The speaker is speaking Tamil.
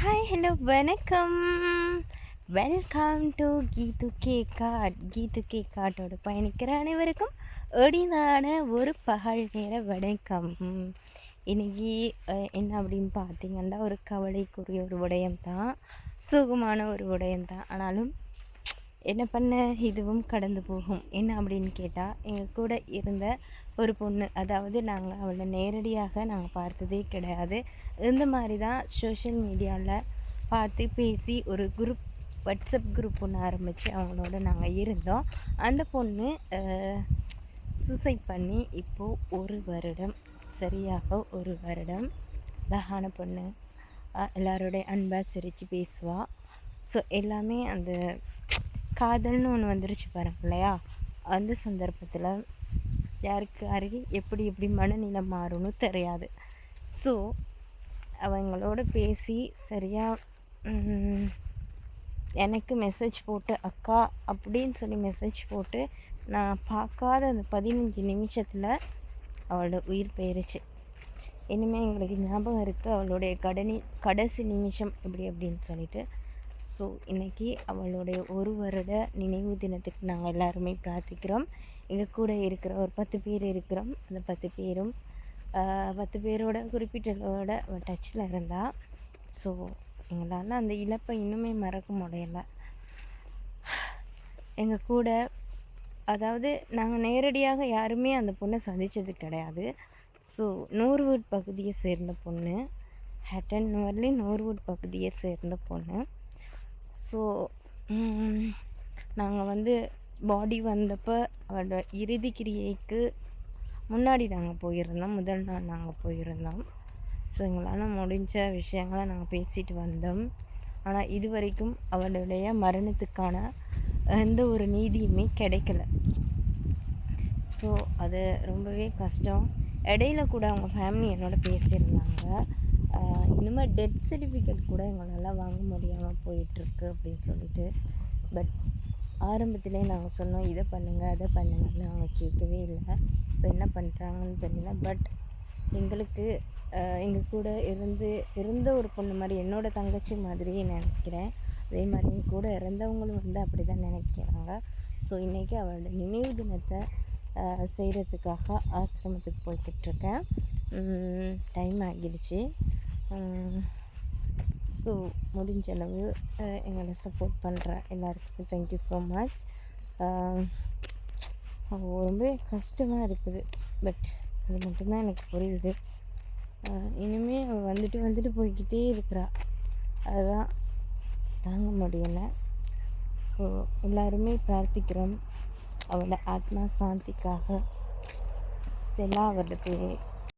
ஹாய் ஹலோ வணக்கம். வெல்கம் டு கீது கே காட்டோட பயணிக்கிற அனைவருக்கும் ஒடிதான ஒரு பகல் நேர வணக்கம். இன்னைக்கு என்ன அப்படின்னு பார்த்தீங்கன்னா, ஒரு கவலைக்குரிய ஒரு விடயம்தான், சுகமான ஒரு விடயம்தான். ஆனாலும் என்ன பண்ண, இதுவும் கடந்து போகும். என்ன அப்படின்னு கேட்டால், எங்கள் கூட இருந்த ஒரு பொண்ணு, அதாவது நாங்கள் அவளை நேரடியாக நாங்கள் பார்த்ததே கிடையாது. இந்த மாதிரி தான் சோஷியல் மீடியாவில் பார்த்து பேசி ஒரு குரூப், வாட்ஸ்அப் குரூப் ஒன்று ஆரம்பித்து அவங்களோட நாங்கள் இருந்தோம். அந்த பொண்ணு சூசைட் பண்ணி இப்போது 1 வருடம், சரியாக 1 வருடம். அழகான பொண்ணு, எல்லாரோடைய அன்பாக சிரித்து பேசுவாள். ஸோ எல்லாமே அந்த காதல்னு ஒன்று வந்துருச்சு பாருங்க இல்லையா, அந்த சந்தர்ப்பத்தில் யாருக்கு யாருக்கு எப்படி எப்படி மனநிலை மாறும்னு தெரியாது. ஸோ அவங்களோட பேசி சரியாக எனக்கு மெசேஜ் போட்டு அக்கா அப்படின்னு சொல்லி மெசேஜ் போட்டு நான் பார்க்காத அந்த 15 நிமிஷத்தில் அவளோட உயிர் போயிருச்சு. இனிமேல் எங்களுக்கு ஞாபகம் இருக்குது அவளுடைய கடைசி நிமிஷம் எப்படி அப்படின்னு சொல்லிட்டு. ஸோ இன்றைக்கி அவளுடைய 1 வருட நினைவு தினத்துக்கு நாங்கள் எல்லாருமே பிரார்த்திக்கிறோம். எங்கள் கூட இருக்கிற ஒரு 10 பேர் இருக்கிறோம். அந்த 10 பேரும் 10 பேரோட குறிப்பிட்டோட டச்சில் இருந்தால். ஸோ எங்களால் அந்த இழப்பை இன்னுமே மறக்க முடியலை. எங்கள் கூட, அதாவது நாங்கள் நேரடியாக யாருமே அந்த பொண்ணை சந்தித்தது கிடையாது. ஸோ நூர்வுட் பகுதியை சேர்ந்த பொண்ணு, ஹட்டன் நூர்வுட் பகுதியை சேர்ந்த பொண்ணு. ஸோ நாங்கள் பாடி வந்தப்போ அவளோட இறுதி கிரியைக்கு முன்னாடி நாங்கள் போயிருந்தோம். முதல் நாள் நாங்கள் போயிருந்தோம். ஸோ எங்களால் முடிஞ்ச விஷயங்களை நாங்கள் பேசிட்டு வந்தோம். ஆனால் இது வரைக்கும் அவளுடைய மரணத்துக்கான எந்த ஒரு நீதியுமே கிடைக்கல. ஸோ அது ரொம்பவே கஷ்டம். இடையில கூட அவங்க ஃபேமிலி என்னோட பேசியிருந்தாங்க, இனிமேல் டெத் சர்டிஃபிகேட் கூட எங்களால் வாங்க முடியாமல் போயிட்டுருக்கு அப்படின்னு சொல்லிட்டு. பட் ஆரம்பத்திலே நாங்கள் சொன்னோம், இதை பண்ணுங்கள் அதை பண்ணுங்கன்னு அவங்க கேட்கவே இல்லை. இப்போ என்ன பண்ணுறாங்கன்னு தெரியல. பட் எங்களுக்கு எங்கள் கூட இருந்த ஒரு பொண்ணு மாதிரி, என்னோடய தங்கச்சி மாதிரியே நினைக்கிறேன். அதே மாதிரி எங்கள் கூட இறந்தவங்களும் அப்படி தான் நினைக்கிறாங்க. ஸோ இன்றைக்கி அவளோட நினைவு தினத்தை செய்கிறதுக்காக ஆசிரமத்துக்கு போய்கிட்ருக்கேன். டைம் ஆகிடுச்சு. ஸோ முடிஞ்ச அளவு எங்களை சப்போர்ட் பண்ணுற எல்லாருக்கும் தேங்க்யூ ஸோ மச். ரொம்ப கஷ்டமாக இருக்குது. பட் அது மட்டும்தான் எனக்கு புரியுது. இனிமேல் வந்துட்டு போய்கிட்டே இருக்கிறா, அதுதான் தாங்க முடியலை. ஸோ எல்லாருமே பிரார்த்திக்கிறோம் அவளை ஆத்மா சாந்திக்காக. ஸ்டெல்லா அவரோட பேர்